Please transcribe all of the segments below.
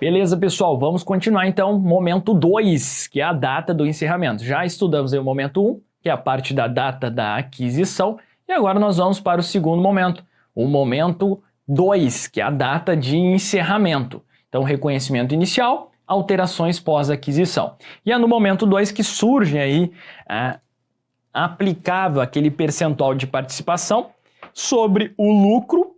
Beleza, pessoal, vamos continuar então, momento 2, que é a data do encerramento. Já estudamos aí o momento 1, que é a parte da data da aquisição, e agora nós vamos para o segundo momento, o momento 2, que é a data de encerramento. Então, reconhecimento inicial, alterações pós-aquisição. E é no momento 2 que surge aí aplicável aquele percentual de participação sobre o lucro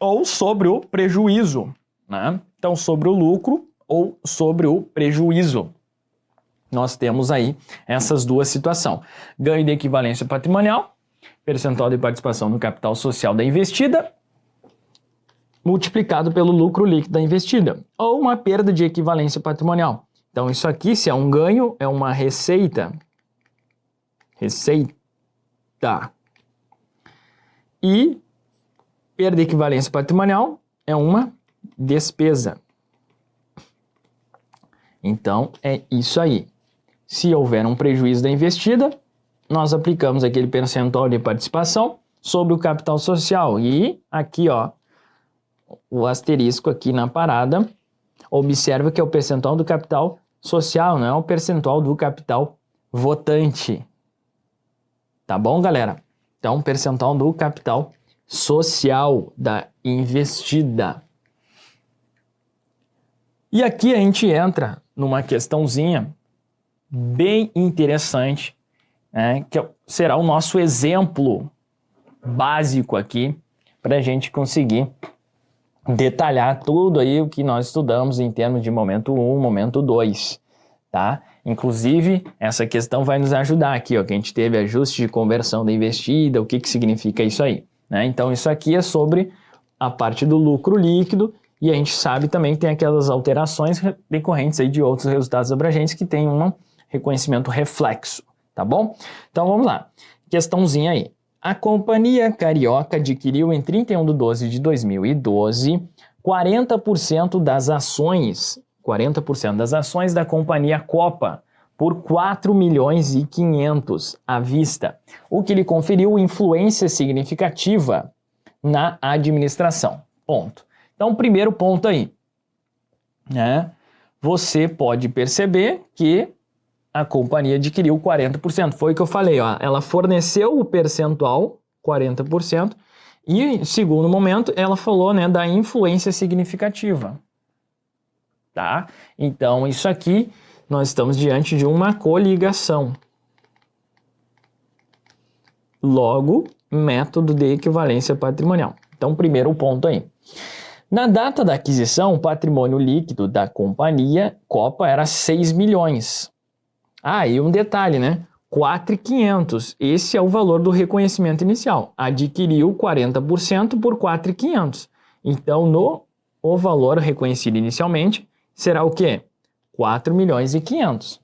ou sobre o prejuízo, né? Então, sobre o lucro ou sobre o prejuízo. Nós temos aí essas duas situações. Ganho de equivalência patrimonial, percentual de participação no capital social da investida, multiplicado pelo lucro líquido da investida, ou uma perda de equivalência patrimonial. Então, isso aqui, se é um ganho, é uma receita. E perda de equivalência patrimonial é uma despesa. Então, é isso aí. Se houver um prejuízo da investida, nós aplicamos aquele percentual de participação sobre o capital social. E aqui, ó, o asterisco aqui na parada, observa que é o percentual do capital social, não é o percentual do capital votante. Tá bom, galera? Então, percentual do capital social da investida. E aqui a gente entra numa questãozinha bem interessante, né, que será o nosso exemplo básico aqui para a gente conseguir detalhar tudo aí o que nós estudamos em termos de momento 1, momento 2, tá? Inclusive, essa questão vai nos ajudar aqui, ó, que a gente teve ajuste de conversão da investida, o que significa isso aí, né? Então, isso aqui é sobre a parte do lucro líquido e a gente sabe também que tem aquelas alterações decorrentes aí de outros resultados abrangentes que tem um reconhecimento reflexo, tá bom? Então, vamos lá. Questãozinha aí. A Companhia Carioca adquiriu em 31/12 de 2012 40% das ações da Companhia Copa por 4.500.000 à vista, o que lhe conferiu influência significativa na administração. Ponto. Então, primeiro ponto aí, né? Você pode perceber que a companhia adquiriu 40%. Foi o que eu falei, ó. Ela forneceu o percentual, 40%, e, segundo momento, ela falou, né, da influência significativa. Tá? Então, isso aqui, nós estamos diante de uma coligação. Logo, método de equivalência patrimonial. Então, primeiro ponto aí. Na data da aquisição, o patrimônio líquido da companhia Copa era 6 milhões. Ah, e um detalhe, né? 4.500. Esse é o valor do reconhecimento inicial. Adquiriu 40% por 4.500. Então, o valor reconhecido inicialmente será o quê? 4.500.000,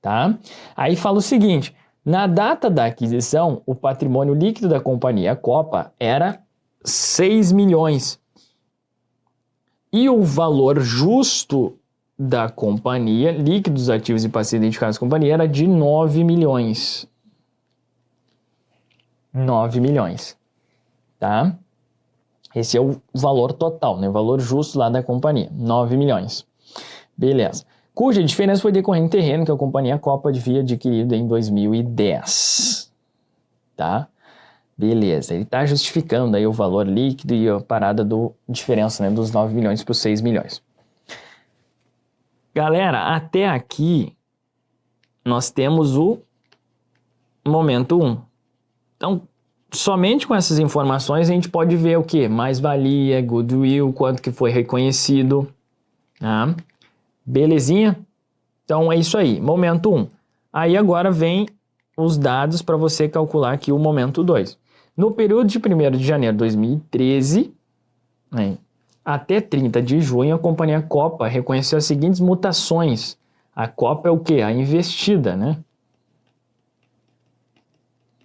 tá? Aí fala o seguinte, na data da aquisição, o patrimônio líquido da companhia Copa era 6 milhões. E o valor justo da companhia, líquido dos ativos e passivos identificados da companhia, era de 9 milhões. 9 milhões, tá? Esse é o valor total, né? O valor justo lá da companhia, 9 milhões. Beleza. Cuja diferença foi decorrente do terreno que a companhia Copa havia adquirido em 2010. Tá? Beleza. Ele está justificando aí o valor líquido e a parada do diferença, né, dos 9 milhões para os 6 milhões. Galera, até aqui nós temos o momento 1. Então, somente com essas informações a gente pode ver o que? Mais-valia, goodwill, quanto que foi reconhecido, tá? Belezinha? Então é isso aí, momento 1. Aí agora vem os dados para você calcular aqui o momento 2. No período de 1º de janeiro de 2013, né, até 30 de junho, a companhia Copa reconheceu as seguintes mutações. A Copa é o quê? A investida, né?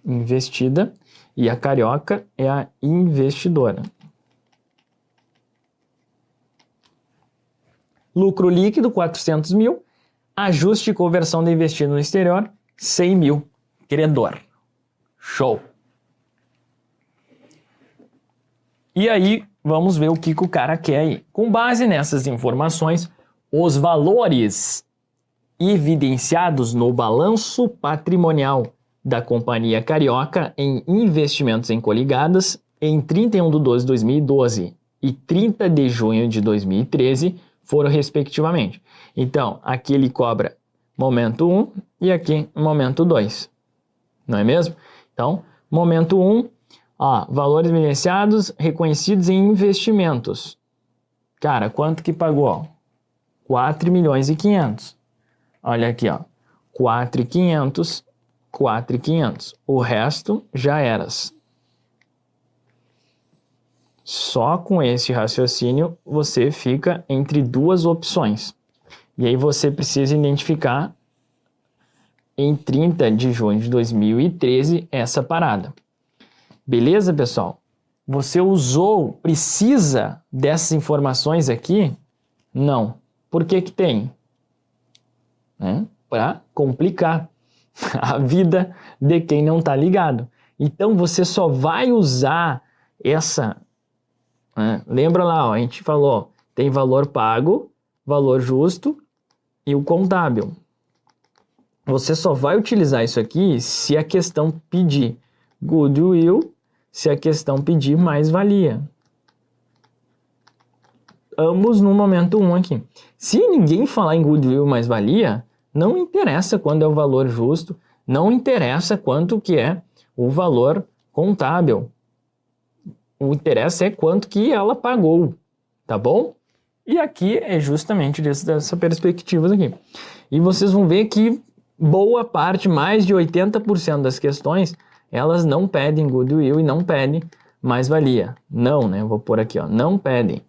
Investida. E a Carioca é a investidora. Lucro líquido, 400 mil. Ajuste de conversão da investida no exterior, 100 mil. Credor. Show. E aí, vamos ver o que o cara quer aí. Com base nessas informações, os valores evidenciados no balanço patrimonial da Companhia Carioca em investimentos em coligadas em 31/12/2012 e 30 de junho de 2013 foram respectivamente. Então, aqui ele cobra momento 1 e aqui momento 2, não é mesmo? Então, momento 1, ó, valores evidenciados reconhecidos em investimentos. Cara, quanto que pagou? 4.500.000. Olha aqui, ó, 4.500, 4.500. O resto já eras. Só com esse raciocínio você fica entre duas opções. E aí você precisa identificar em 30 de junho de 2013 essa parada. Beleza, pessoal? Você precisa dessas informações aqui? Não. Por que que tem? Para complicar a vida de quem não está ligado. Então você só vai usar essa... Lembra lá, ó, a gente falou, tem valor pago, valor justo e o contábil. Você só vai utilizar isso aqui se a questão pedir goodwill, se a questão pedir mais-valia. Ambos no momento 1 aqui. Se ninguém falar em goodwill mais-valia, não interessa quando é o valor justo, não interessa quanto que é o valor contábil. O interesse é quanto que ela pagou, tá bom? E aqui é justamente dessa perspectiva aqui. E vocês vão ver que boa parte, mais de 80% das questões, elas não pedem goodwill e não pedem mais-valia. Não, né? Eu vou pôr aqui, ó, não pedem.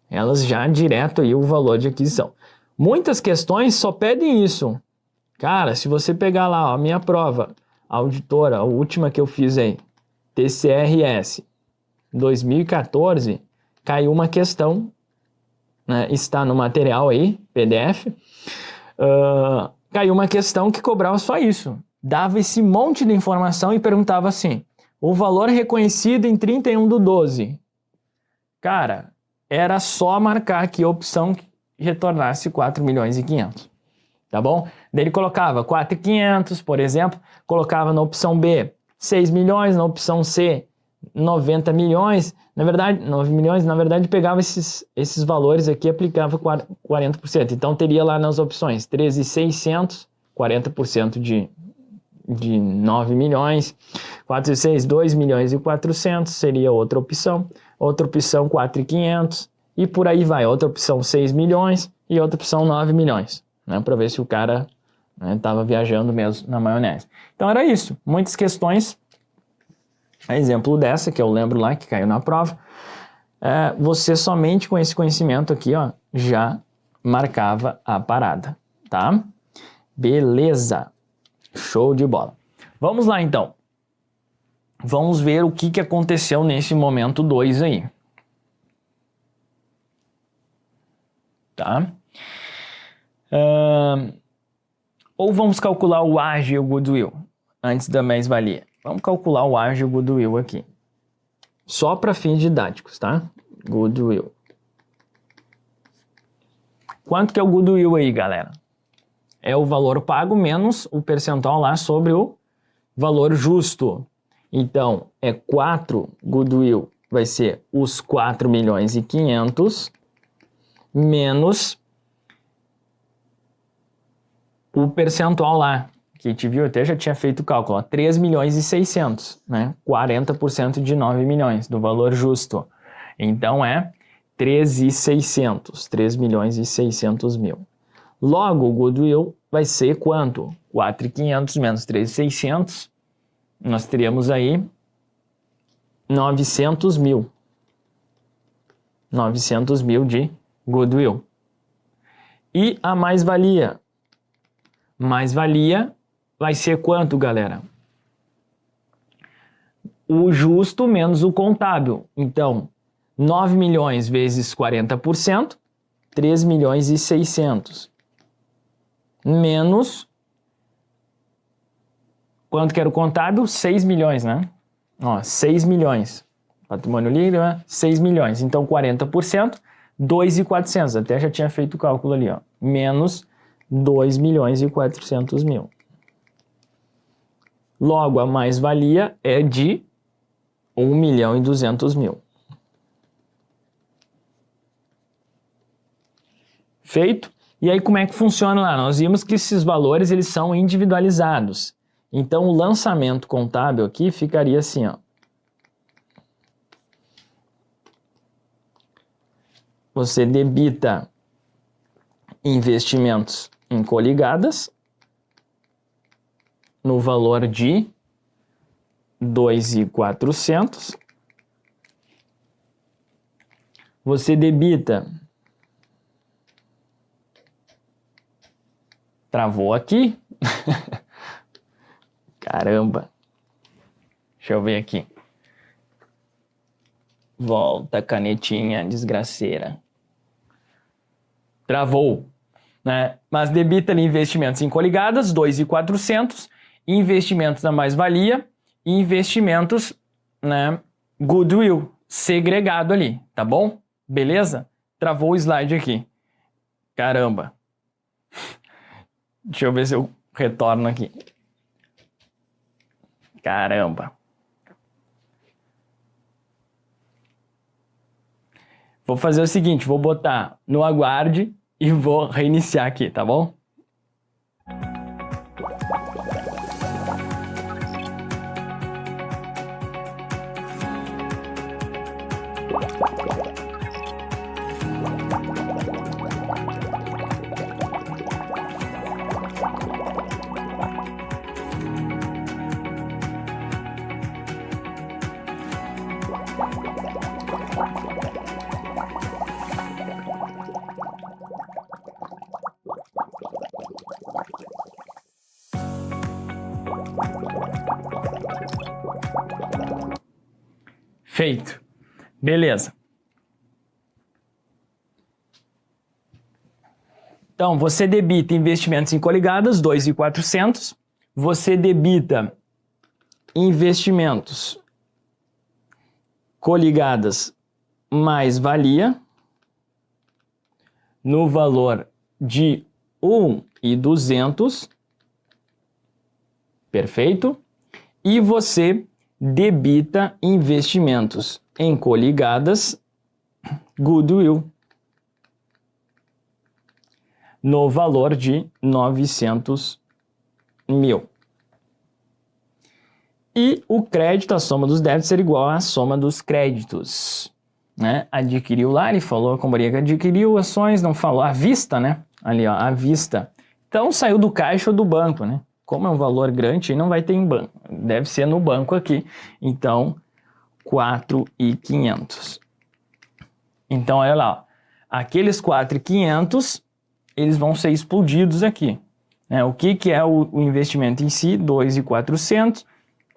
Elas já direto aí o valor de aquisição. Muitas questões só pedem isso. Cara, se você pegar lá, ó, a minha prova, a auditora, a última que eu fiz aí, TCRS, 2014, caiu uma questão, né, está no material aí, PDF, caiu uma questão que cobrava só isso. Dava esse monte de informação e perguntava assim, o valor reconhecido em 31/12. Cara, era só marcar aqui a opção que retornasse 4.500.000, tá bom? Daí ele colocava 4.500, por exemplo, colocava na opção B 6 milhões, na opção C 90 milhões, na verdade, 9 milhões, na verdade pegava esses valores aqui e aplicava 40%. Então teria lá nas opções 13.600, 40% de 9 milhões, 4 e 6, 2 milhões e 400 seria outra opção 4.500 e por aí vai, outra opção 6 milhões e outra opção 9 milhões, né, para ver se o cara estava viajando mesmo na maionese. Então era isso, muitas questões. Exemplo dessa, que eu lembro lá, que caiu na prova, você somente com esse conhecimento aqui, ó, já marcava a parada, tá? Beleza, show de bola. Vamos lá, então. Vamos ver o que aconteceu nesse momento 2 aí. Tá? Ou vamos calcular o ágio e o goodwill, antes da mais-valia. Vamos calcular o ágio e o goodwill aqui. Só para fins didáticos, tá? Goodwill. Quanto que é o goodwill aí, galera? É o valor pago menos o percentual lá sobre o valor justo. Então, é 4 goodwill, vai ser os 4.500.000 menos o percentual lá, que a gente viu, até já tinha feito o cálculo, ó, 3.600.000, né? 40% de 9 milhões do valor justo. Então é 3.600.000. Logo, o goodwill vai ser quanto? 4.500 menos 3.600, nós teríamos aí 900.000. 900.000 de goodwill. E a mais-valia? Mais-valia vai ser quanto, galera? O justo menos o contábil. Então, 9 milhões vezes 40%, 3.600.000. Menos, quanto que era o contábil? 6 milhões, né? Ó, 6 milhões. Patrimônio líquido é 6 milhões. Então, 40%, 2.400. Até já tinha feito o cálculo ali, ó. Menos 2 milhões e 400 mil. Logo, a mais-valia é de 1 milhão e 200 mil. Feito? E aí, como é que funciona lá? Nós vimos que esses valores, eles são individualizados. Então, o lançamento contábil aqui ficaria assim, ó. Você debita investimentos em coligadas no valor de 2.400. Você debita... Travou aqui. Caramba. Deixa eu ver aqui. Volta, canetinha desgraceira. Travou, né? Mas debita ali investimentos em coligadas, 2.400, investimentos na mais-valia e investimentos, né, goodwill, segregado ali, tá bom? Beleza? Travou o slide aqui. Caramba. Deixa eu ver se eu retorno aqui. Caramba. Vou fazer o seguinte, vou botar no aguarde e vou reiniciar aqui, tá bom? Feito. Beleza. Então, você debita investimentos em coligadas, 2.400. Você debita investimentos coligadas mais-valia no valor de 1.200. Perfeito? E você debita investimentos em coligadas goodwill no valor de 900 mil. E o crédito, a soma dos débitos, será igual à soma dos créditos, né? Adquiriu lá, ele falou a companhia que adquiriu ações, não falou à vista, né? Ali, ó, à vista. Então, saiu do caixa ou do banco, né? Como é um valor grande, não vai ter em banco. Deve ser no banco aqui. Então, 4.500. Então, olha lá. Ó. Aqueles 4.500, eles vão ser explodidos aqui. Né? O que é o investimento em si? 2.400,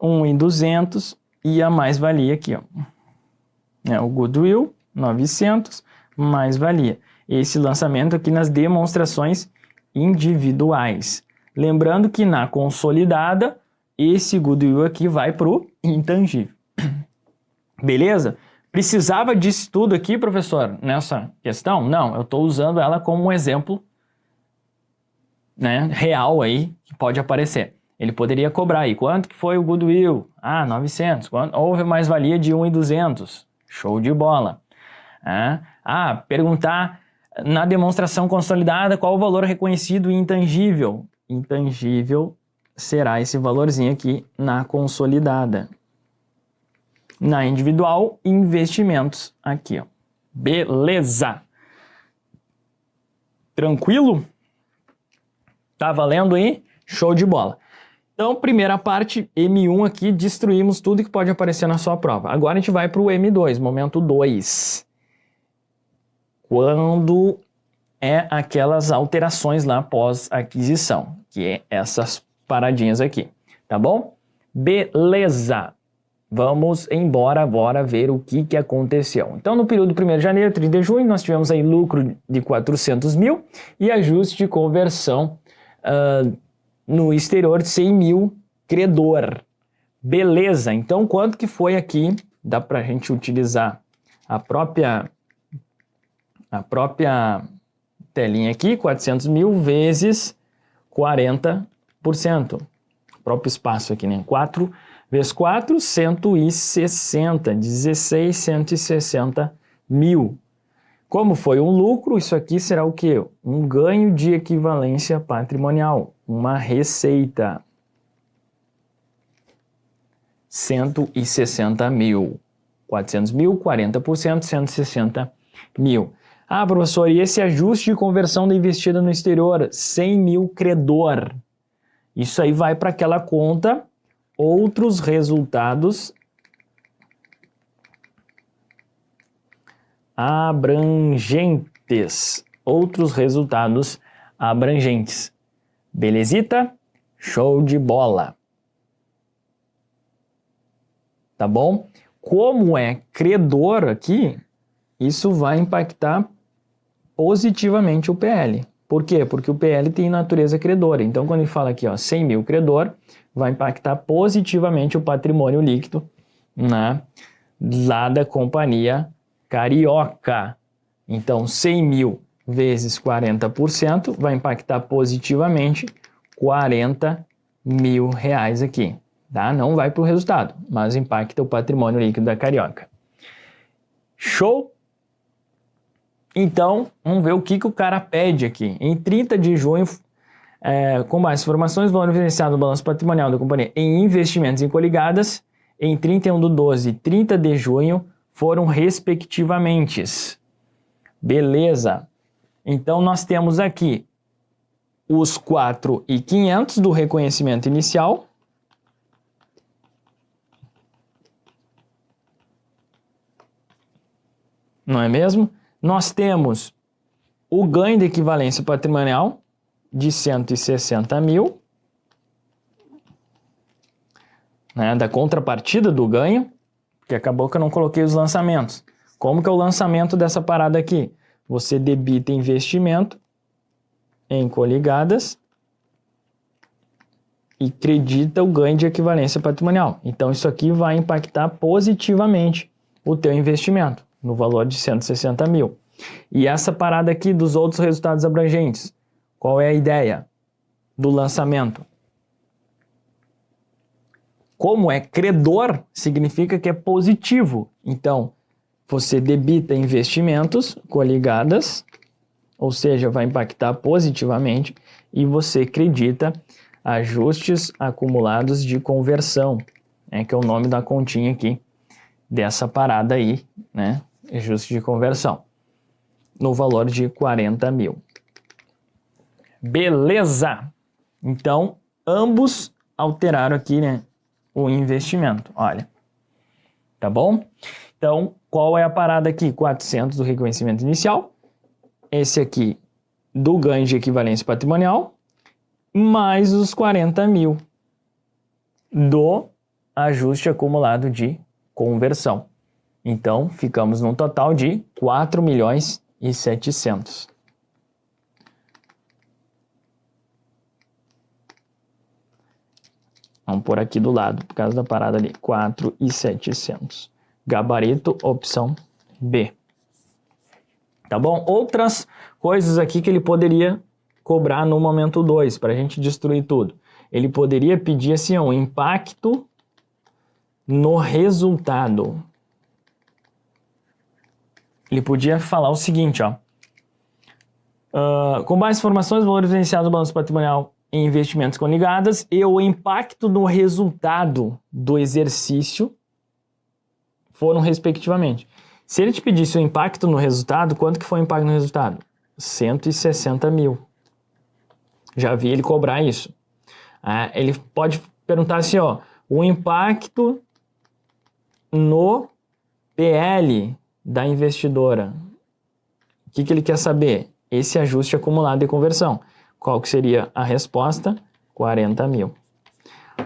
1.200 e a mais-valia aqui. Ó. O goodwill, 900, mais-valia. Esse lançamento aqui nas demonstrações individuais. Lembrando que na consolidada, esse goodwill aqui vai para o intangível. Beleza? Precisava disso tudo aqui, professor, nessa questão? Não, eu estou usando ela como um exemplo, né, real aí, que pode aparecer. Ele poderia cobrar aí, quanto que foi o goodwill? Ah, 900. Houve mais-valia de 1.200. Show de bola. Perguntar na demonstração consolidada qual o valor reconhecido e intangível. Intangível será esse valorzinho aqui na consolidada. Na individual, investimentos aqui, ó. Beleza. Tranquilo? Tá valendo aí? Show de bola. Então, primeira parte, M1 aqui, destruímos tudo que pode aparecer na sua prova. Agora a gente vai para o M2, momento 2. Quando é aquelas alterações lá pós-aquisição, que é essas paradinhas aqui, tá bom? Beleza! Vamos embora agora ver o que aconteceu. Então, no período 1º de janeiro, 30 de junho, nós tivemos aí lucro de 400 mil e ajuste de conversão no exterior de 100 mil credor. Beleza, então quanto que foi aqui dá para a gente utilizar a própria telinha aqui, 400 mil vezes 40%. O próprio espaço aqui, né? 4 vezes 4, 160. 16, 160 mil. Como foi um lucro, isso aqui será o quê? Um ganho de equivalência patrimonial, uma receita. 160 mil. 400 mil, 40%, 160 mil. Ah, professor, e esse ajuste de conversão da investida no exterior? 100 mil credor. Isso aí vai para aquela conta, outros resultados abrangentes. Outros resultados abrangentes. Belezita? Show de bola. Tá bom? Como é credor aqui, isso vai impactar positivamente o PL. Por quê? Porque o PL tem natureza credora. Então, quando ele fala aqui, ó, 100 mil credor, vai impactar positivamente o patrimônio líquido, né, lá da companhia Carioca. Então, 100 mil vezes 40% vai impactar positivamente 40 mil reais aqui. Tá? Não vai para o resultado, mas impacta o patrimônio líquido da Carioca. Show? Então, vamos ver o que o cara pede aqui. Em 30 de junho, com mais informações, o valor evidenciado no balanço patrimonial da companhia em investimentos em coligadas, em 31/12 e 30 de junho, foram respectivamente. Beleza. Então, nós temos aqui os 4.500 do reconhecimento inicial. Não é mesmo? Nós temos o ganho de equivalência patrimonial de 160 mil, né, da contrapartida do ganho, que acabou que eu não coloquei os lançamentos. Como que é o lançamento dessa parada aqui? Você debita investimento em coligadas e credita o ganho de equivalência patrimonial. Então, isso aqui vai impactar positivamente o teu investimento, no valor de 160 mil. E essa parada aqui dos outros resultados abrangentes, qual é a ideia do lançamento? Como é credor, significa que é positivo. Então, você debita investimentos coligadas, ou seja, vai impactar positivamente, e você acredita ajustes acumulados de conversão, que é o nome da continha aqui, dessa parada aí, né? Ajuste de conversão, no valor de 40 mil. Beleza! Então, ambos alteraram aqui, né, o investimento, olha. Tá bom? Então, qual é a parada aqui? 400 do reconhecimento inicial, esse aqui do ganho de equivalência patrimonial, mais os 40 mil do ajuste acumulado de conversão. Então, ficamos num total de 4.700.000. Vamos por aqui do lado, por causa da parada ali. 4.700. Gabarito, opção B. Tá bom? Outras coisas aqui que ele poderia cobrar no momento 2, para a gente destruir tudo. Ele poderia pedir assim, um impacto no resultado. Ele podia falar o seguinte, ó. Com mais informações, valores evidenciados no balanço patrimonial em investimentos coligadas e o impacto no resultado do exercício foram respectivamente. Se ele te pedisse o impacto no resultado, quanto que foi o impacto no resultado? 160 mil. Já vi ele cobrar isso. Ele pode perguntar assim, ó, o impacto no PL da investidora. O que ele quer saber? Esse ajuste acumulado de conversão. Qual que seria a resposta? 40 mil.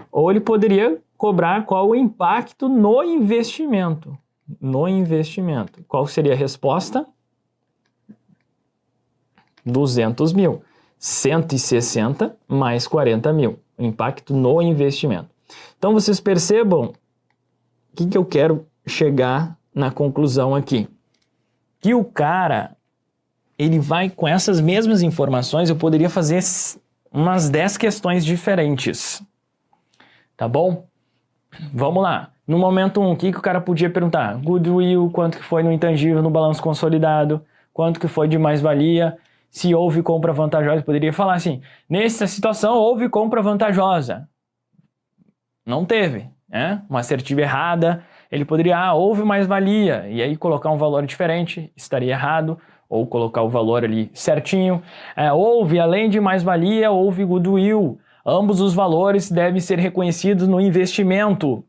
Ou ele poderia cobrar qual o impacto no investimento. No investimento. Qual seria a resposta? 200 mil. 160 mais 40 mil. O impacto no investimento. Então, vocês percebam o que eu quero chegar na conclusão aqui? Que o cara, ele vai com essas mesmas informações, eu poderia fazer umas 10 questões diferentes. Tá bom? Vamos lá. No momento 1, o que o cara podia perguntar? Goodwill, quanto que foi no intangível no balanço consolidado? Quanto que foi de mais-valia? Se houve compra vantajosa, ele poderia falar assim, nessa situação houve compra vantajosa. Não teve, né? Uma assertiva errada, ele poderia, houve mais-valia, e aí colocar um valor diferente, estaria errado, ou colocar o valor ali certinho. Houve, além de mais-valia, houve goodwill. Ambos os valores devem ser reconhecidos no investimento,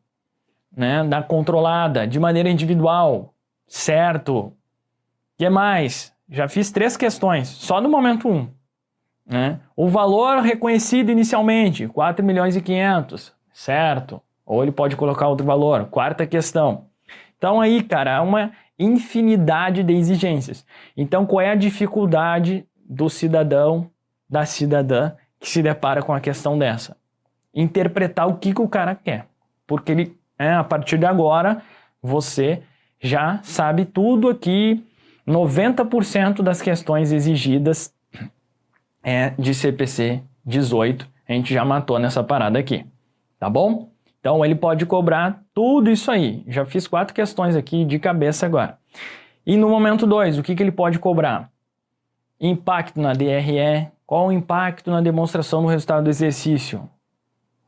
né, da controlada, de maneira individual, certo? O que mais? Já fiz 3 questões, só no momento 1. Né? O valor reconhecido inicialmente, 4 milhões e 500, certo? Ou ele pode colocar outro valor, 4ª questão. Então aí, cara, há uma infinidade de exigências. Então qual é a dificuldade do cidadão, da cidadã, que se depara com a questão dessa? Interpretar o que o cara quer. Porque ele, a partir de agora, você já sabe tudo aqui. 90% das questões exigidas de CPC 18. A gente já matou nessa parada aqui. Tá bom? Então ele pode cobrar tudo isso aí. Já fiz 4 questões aqui de cabeça agora. E no momento 2, o que ele pode cobrar? Impacto na DRE. Qual o impacto na demonstração do resultado do exercício?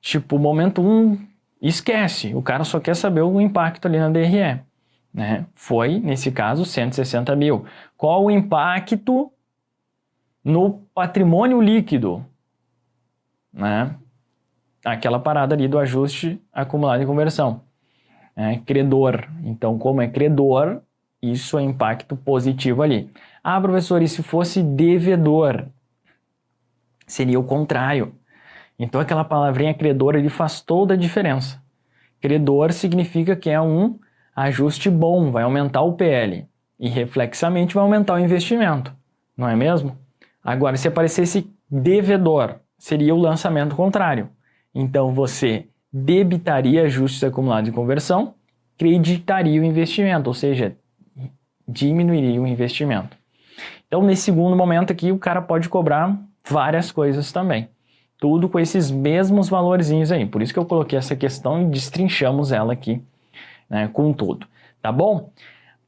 Tipo, momento 1, esquece. O cara só quer saber o impacto ali na DRE. Né? Foi, nesse caso, 160 mil. Qual o impacto no patrimônio líquido? Né? Aquela parada ali do ajuste acumulado em conversão. Credor. Então, como é credor, isso é impacto positivo ali. Ah, professor, e se fosse devedor? Seria o contrário. Então, aquela palavrinha credor, ele faz toda a diferença. Credor significa que é um ajuste bom, vai aumentar o PL. E, reflexamente, vai aumentar o investimento. Não é mesmo? Agora, se aparecesse devedor, seria o lançamento contrário. Então, você debitaria ajustes acumulados em conversão, creditaria o investimento, ou seja, diminuiria o investimento. Então, nesse segundo momento aqui, o cara pode cobrar várias coisas também. Tudo com esses mesmos valorzinhos aí. Por isso que eu coloquei essa questão e destrinchamos ela aqui, né, com tudo. Tá bom?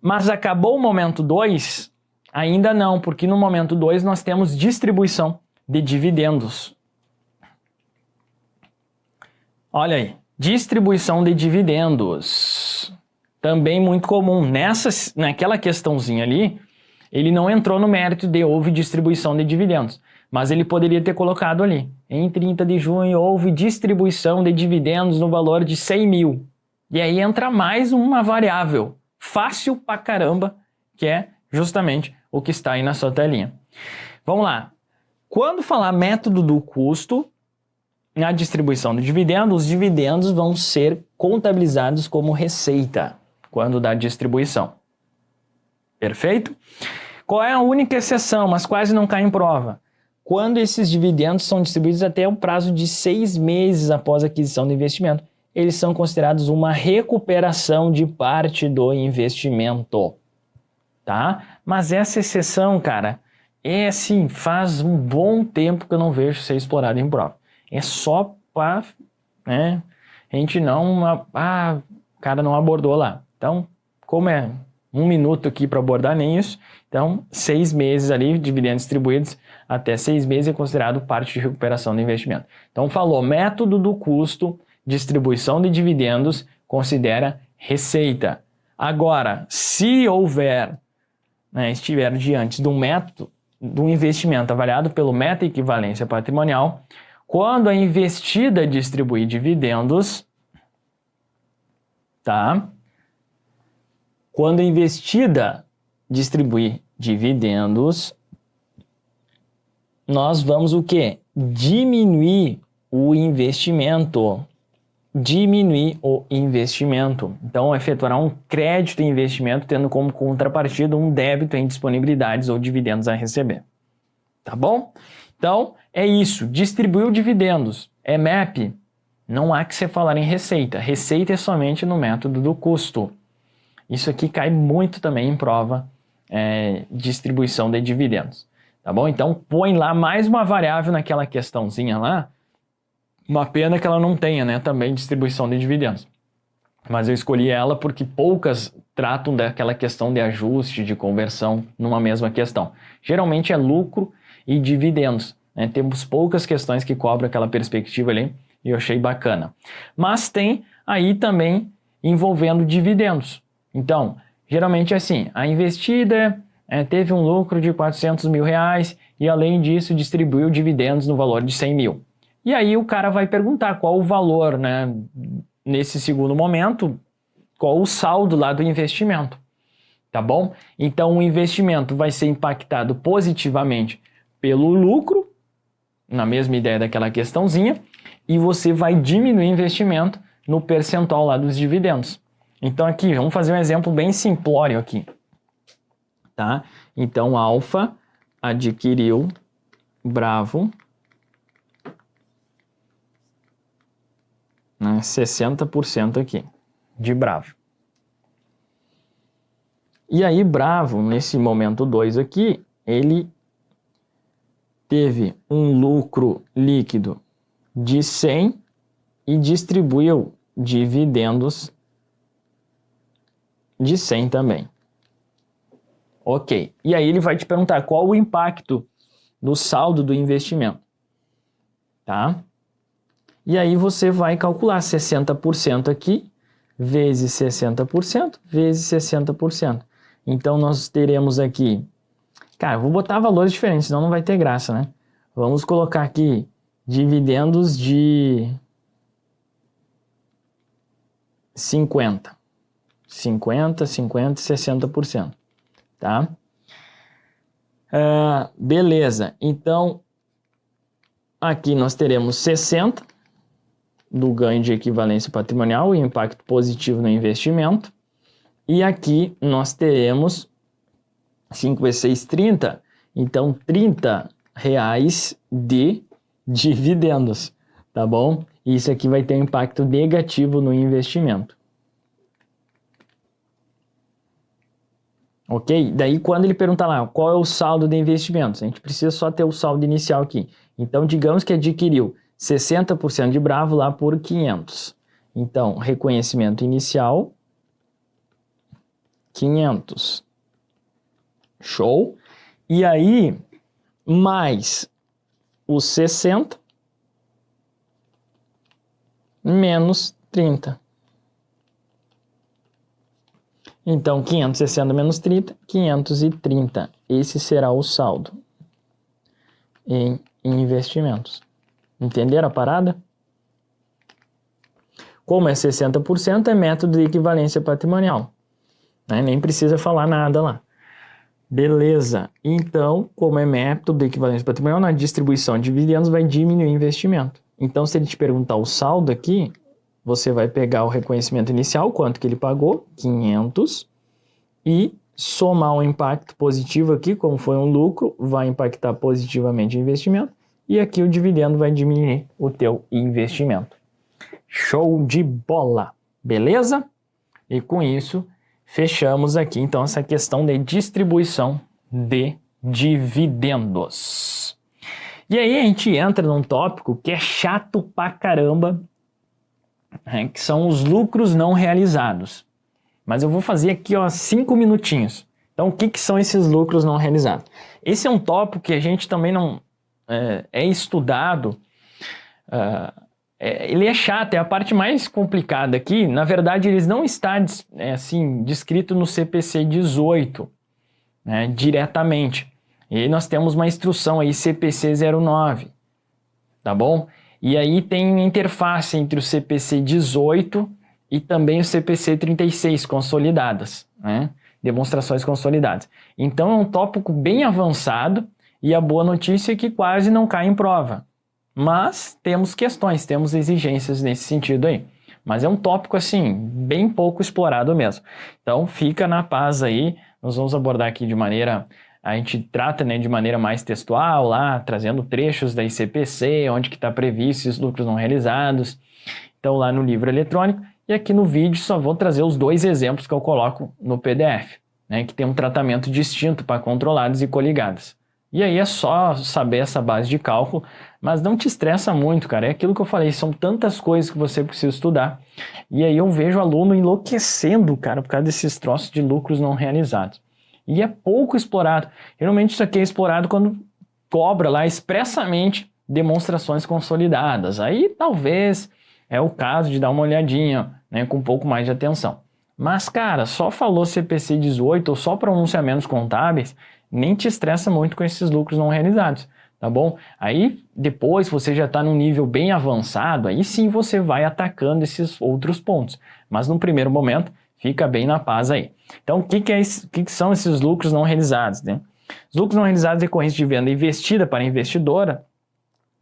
Mas acabou o momento 2? Ainda não, porque no momento 2 nós temos distribuição de dividendos. Olha aí, distribuição de dividendos. Também muito comum. Naquela questãozinha ali, ele não entrou no mérito de houve distribuição de dividendos. Mas ele poderia ter colocado ali. Em 30 de junho houve distribuição de dividendos no valor de 100 mil. E aí entra mais uma variável. Fácil pra caramba, que é justamente o que está aí na sua telinha. Vamos lá. Quando falar método do custo, na distribuição de dividendos, os dividendos vão ser contabilizados como receita quando dá distribuição. Perfeito? Qual é a única exceção, mas quase não cai em prova? Quando esses dividendos são distribuídos até o prazo de 6 meses após a aquisição do investimento, eles são considerados uma recuperação de parte do investimento. Tá? Mas essa exceção, cara, assim, faz um bom tempo que eu não vejo ser explorada em prova. É só para, né, a gente não, o cara não abordou lá. Então, como é 1 minuto aqui para abordar nem isso, então 6 meses ali, dividendos distribuídos até 6 meses é considerado parte de recuperação do investimento. Então, falou método do custo, distribuição de dividendos, considera receita. Agora, se houver, né, estiver diante de um método, de um investimento avaliado pelo meta-equivalência patrimonial, quando a investida distribuir dividendos, tá? Quando a investida distribuir dividendos, nós vamos o quê? Diminuir o investimento. Diminuir o investimento. Então, efetuará um crédito em investimento, tendo como contrapartida um débito em disponibilidades ou dividendos a receber. Tá bom? Então, é isso. Distribuiu dividendos. É MAP. Não há que se falar em receita. Receita é somente no método do custo. Isso aqui cai muito também em prova distribuição de dividendos, tá bom? Então põe lá mais uma variável naquela questãozinha lá, uma pena que ela não tenha, né, também distribuição de dividendos. Mas eu escolhi ela porque poucas tratam daquela questão de ajuste, de conversão numa mesma questão. Geralmente é lucro e dividendos, né? Temos poucas questões que cobram aquela perspectiva ali e eu achei bacana. Mas tem aí também envolvendo dividendos. Então, geralmente é assim, a investida teve um lucro de R$400 mil e além disso distribuiu dividendos no valor de 100 mil. E aí o cara vai perguntar qual o valor, né? Nesse segundo momento, qual o saldo lá do investimento, tá bom? Então o investimento vai ser impactado positivamente pelo lucro, na mesma ideia daquela questãozinha, e você vai diminuir o investimento no percentual lá dos dividendos. Então aqui, vamos fazer um exemplo bem simplório aqui, tá? Então Alfa adquiriu Bravo, 60% aqui de Bravo. E aí Bravo, nesse momento 2 aqui, ele teve um lucro líquido de 100 e distribuiu dividendos de 100 também. Ok. E aí ele vai te perguntar qual o impacto do saldo do investimento, tá? E aí você vai calcular 60% aqui, vezes 60%, vezes 60%. Então nós teremos aqui... Cara, vou botar valores diferentes, senão não vai ter graça, né? Vamos colocar aqui dividendos de 50. 50, 50 e 60%. Tá? Beleza. Então, aqui nós teremos 60 do ganho de equivalência patrimonial e impacto positivo no investimento. E aqui nós teremos 5 vezes 6, 30. Então, R$30 de dividendos, tá bom? Isso aqui vai ter um impacto negativo no investimento. Ok? Daí, quando ele pergunta lá, qual é o saldo de investimentos? A gente precisa só ter o saldo inicial aqui. Então, digamos que adquiriu 60% de Bravo lá por 500. Então, reconhecimento inicial, 500. Show? E aí, mais os 60 menos 30. Então, 560 menos 30, 530. Esse será o saldo em investimentos. Entenderam a parada? Como é 60%, é método de equivalência patrimonial. Né? Nem precisa falar nada lá. Beleza. Então, como é método de equivalência patrimonial, na distribuição de dividendos vai diminuir o investimento. Então, se ele te perguntar o saldo aqui, você vai pegar o reconhecimento inicial, quanto que ele pagou, 500, e somar o impacto positivo aqui, como foi um lucro, vai impactar positivamente o investimento, e aqui o dividendo vai diminuir o teu investimento. Show de bola, beleza? E com isso, fechamos aqui então essa questão de distribuição de dividendos. E aí a gente entra num tópico que é chato pra caramba, que são os lucros não realizados. Mas eu vou fazer aqui 5 minutinhos. Então, o que são esses lucros não realizados? Esse é um tópico que a gente também não é estudado. Ele é chato, é a parte mais complicada aqui. Na verdade, eles não está descrito no CPC 18, né, diretamente. E aí nós temos uma instrução aí, CPC 09, tá bom? E aí tem interface entre o CPC 18 e também o CPC 36 consolidadas, né? Demonstrações consolidadas. Então é um tópico bem avançado e a boa notícia é que quase não cai em prova. Mas temos questões, temos exigências nesse sentido aí. Mas é um tópico assim, bem pouco explorado mesmo. Então fica na paz aí, nós vamos abordar aqui de maneira... A gente trata, né, de maneira mais textual lá, trazendo trechos da ICPC, onde que está previsto esses lucros não realizados. Então lá no livro eletrônico. E aqui no vídeo só vou trazer os dois exemplos que eu coloco no PDF, né, que tem um tratamento distinto para controladas e coligadas. E aí é só saber essa base de cálculo, mas não te estressa muito, cara. É aquilo que eu falei, são tantas coisas que você precisa estudar. E aí eu vejo o aluno enlouquecendo, cara, por causa desses troços de lucros não realizados. E é pouco explorado. Geralmente isso aqui é explorado quando cobra lá expressamente demonstrações consolidadas. Aí talvez é o caso de dar uma olhadinha, né, com um pouco mais de atenção. Mas, cara, só falou CPC 18 ou só pronunciamentos contábeis, nem te estressa muito com esses lucros não realizados, tá bom? Aí, depois, você já está num nível bem avançado, aí sim você vai atacando esses outros pontos. Mas, no primeiro momento, fica bem na paz aí. Então, o que são esses lucros não realizados, né? Os lucros não realizados decorrentes de venda investida para investidora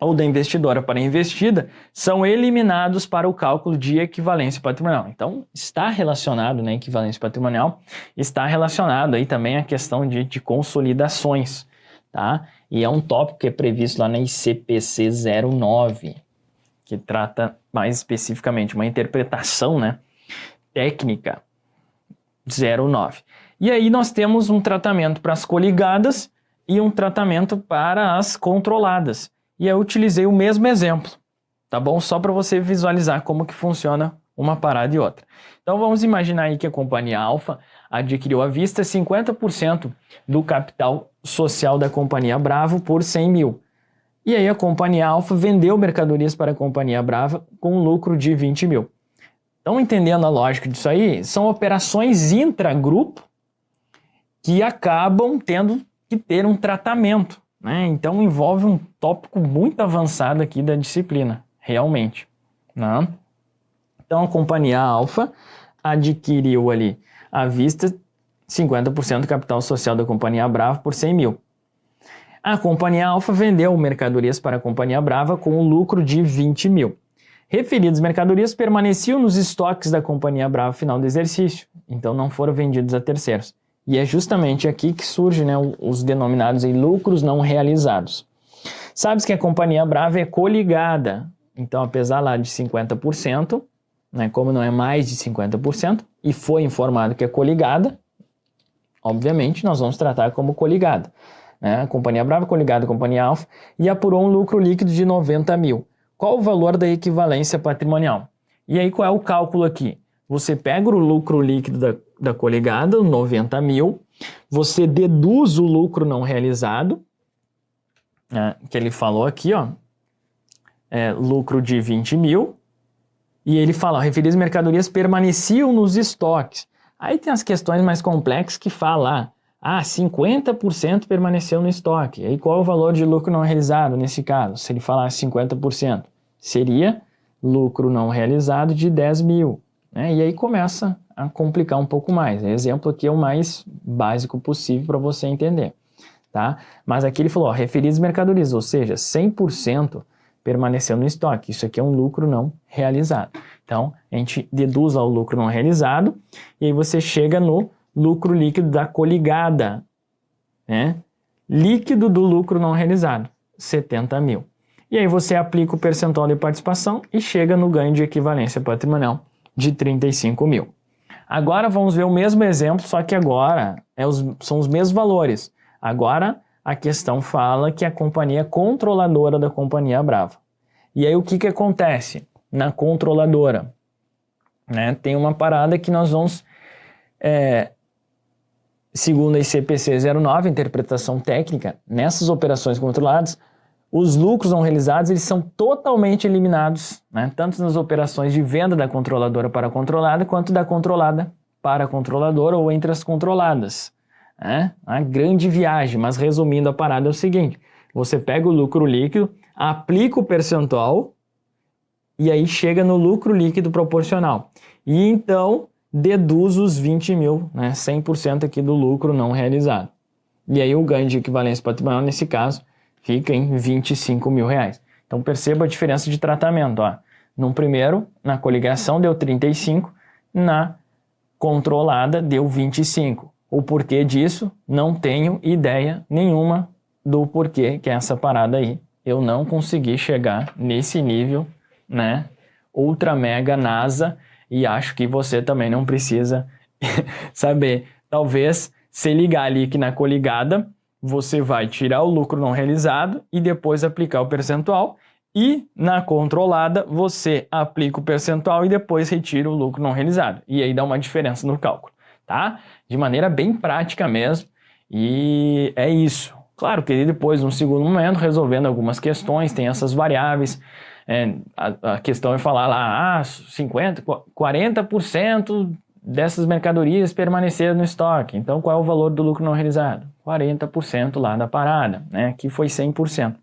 ou da investidora para investida são eliminados para o cálculo de equivalência patrimonial. Então, está relacionado, né, equivalência patrimonial, está relacionado aí também a questão de consolidações, tá? E é um tópico que é previsto lá na ICPC 09, que trata mais especificamente uma interpretação, né, técnica 09. E aí nós temos um tratamento para as coligadas e um tratamento para as controladas. E eu utilizei o mesmo exemplo, tá bom? Só para você visualizar como que funciona uma parada e outra. Então vamos imaginar aí que a companhia Alfa adquiriu à vista 50% do capital social da companhia Bravo por 100 mil. E aí a companhia Alfa vendeu mercadorias para a companhia Brava com um lucro de 20 mil. Então, entendendo a lógica disso aí, são operações intragrupo que acabam tendo que ter um tratamento, né? Então, envolve um tópico muito avançado aqui da disciplina, realmente, né? Então, a companhia Alfa adquiriu ali à vista 50% do capital social da companhia Brava por 100 mil. A companhia Alfa vendeu mercadorias para a companhia Brava com um lucro de 20 mil. Referidas mercadorias permaneciam nos estoques da companhia Brava no final do exercício, então não foram vendidos a terceiros. E é justamente aqui que surgem, né, os denominados aí, lucros não realizados. Sabes que a companhia Brava é coligada, então apesar lá de 50%, né, como não é mais de 50%, e foi informado que é coligada, obviamente nós vamos tratar como coligada. Né? A companhia Brava coligada à companhia Alfa e apurou um lucro líquido de 90 mil. Qual o valor da equivalência patrimonial? E aí qual é o cálculo aqui? Você pega o lucro líquido da coligada, 90 mil, você deduz o lucro não realizado, né, que ele falou aqui, ó, lucro de 20 mil, e ele fala, referidas mercadorias permaneciam nos estoques. Aí tem as questões mais complexas que falam, 50% permaneceu no estoque. Aí qual é o valor de lucro não realizado nesse caso? Se ele falar 50%, seria lucro não realizado de 10 mil. Né? E aí começa a complicar um pouco mais. O exemplo aqui é o mais básico possível para você entender. Tá? Mas aqui ele falou, referidas mercadorias, ou seja, 100% permaneceu no estoque. Isso aqui é um lucro não realizado. Então, a gente deduz ao lucro não realizado e aí você chega no lucro líquido da coligada, né? Líquido do lucro não realizado, 70 mil. E aí você aplica o percentual de participação e chega no ganho de equivalência patrimonial de 35 mil. Agora vamos ver o mesmo exemplo, só que agora são os mesmos valores. Agora a questão fala que a companhia é controladora da companhia Brava. E aí o que acontece na controladora? Né? Tem uma parada que nós vamos... Segundo a ICPC 09, interpretação técnica, nessas operações controladas, os lucros não realizados eles são totalmente eliminados, né? Tanto nas operações de venda da controladora para a controlada, quanto da controlada para a controladora ou entre as controladas. Né? Uma grande viagem, mas resumindo a parada é o seguinte, você pega o lucro líquido, aplica o percentual e aí chega no lucro líquido proporcional. E então... deduz os 20 mil, né, 100% aqui do lucro não realizado. E aí o ganho de equivalência patrimonial, nesse caso, fica em 25 mil reais. Então perceba a diferença de tratamento. Ó. No primeiro, na coligação, deu 35, na controlada, deu 25. O porquê disso, não tenho ideia nenhuma do porquê que é essa parada aí. Eu não consegui chegar nesse nível, né, ultra mega NASA. e acho que você também não precisa saber. Talvez, se ligar ali que na coligada, você vai tirar o lucro não realizado e depois aplicar o percentual, e na controlada você aplica o percentual e depois retira o lucro não realizado. E aí dá uma diferença no cálculo, tá? De maneira bem prática mesmo, e é isso. Claro que depois, num segundo momento, resolvendo algumas questões, tem essas variáveis. A questão é falar lá, 40% dessas mercadorias permaneceram no estoque. Então, qual é o valor do lucro não realizado? 40% lá da parada, né? Aqui foi 100%.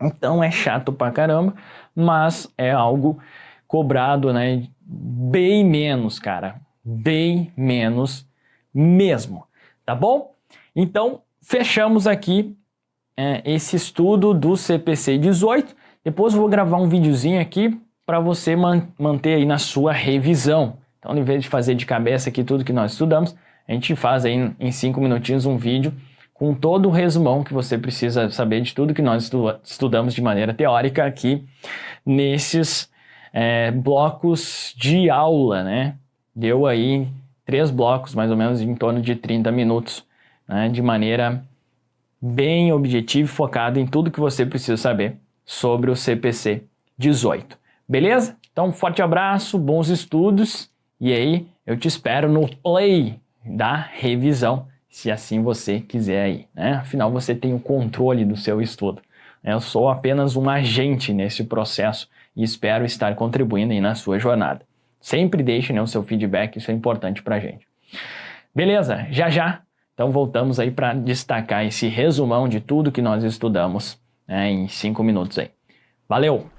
Então, é chato pra caramba, mas é algo cobrado, né? Bem menos, cara. Bem menos mesmo. Tá bom? Então, fechamos aqui esse estudo do CPC 18. Depois eu vou gravar um videozinho aqui para você manter aí na sua revisão. Então, em vez de fazer de cabeça aqui tudo que nós estudamos, a gente faz aí em 5 minutinhos um vídeo com todo o resumão que você precisa saber de tudo que nós estudamos de maneira teórica aqui nesses blocos de aula, né? Deu aí 3 blocos, mais ou menos em torno de 30 minutos, né? De maneira bem objetiva e focada em tudo que você precisa saber sobre o CPC 18. Beleza? Então, um forte abraço, bons estudos, e aí eu te espero no play da revisão, se assim você quiser aí, né? Afinal, você tem o controle do seu estudo. Eu sou apenas um agente nesse processo e espero estar contribuindo aí na sua jornada. Sempre deixe, né, o seu feedback, isso é importante pra gente. Beleza? Já. Então voltamos aí para destacar esse resumão de tudo que nós estudamos, né, em 5 minutos aí. Valeu!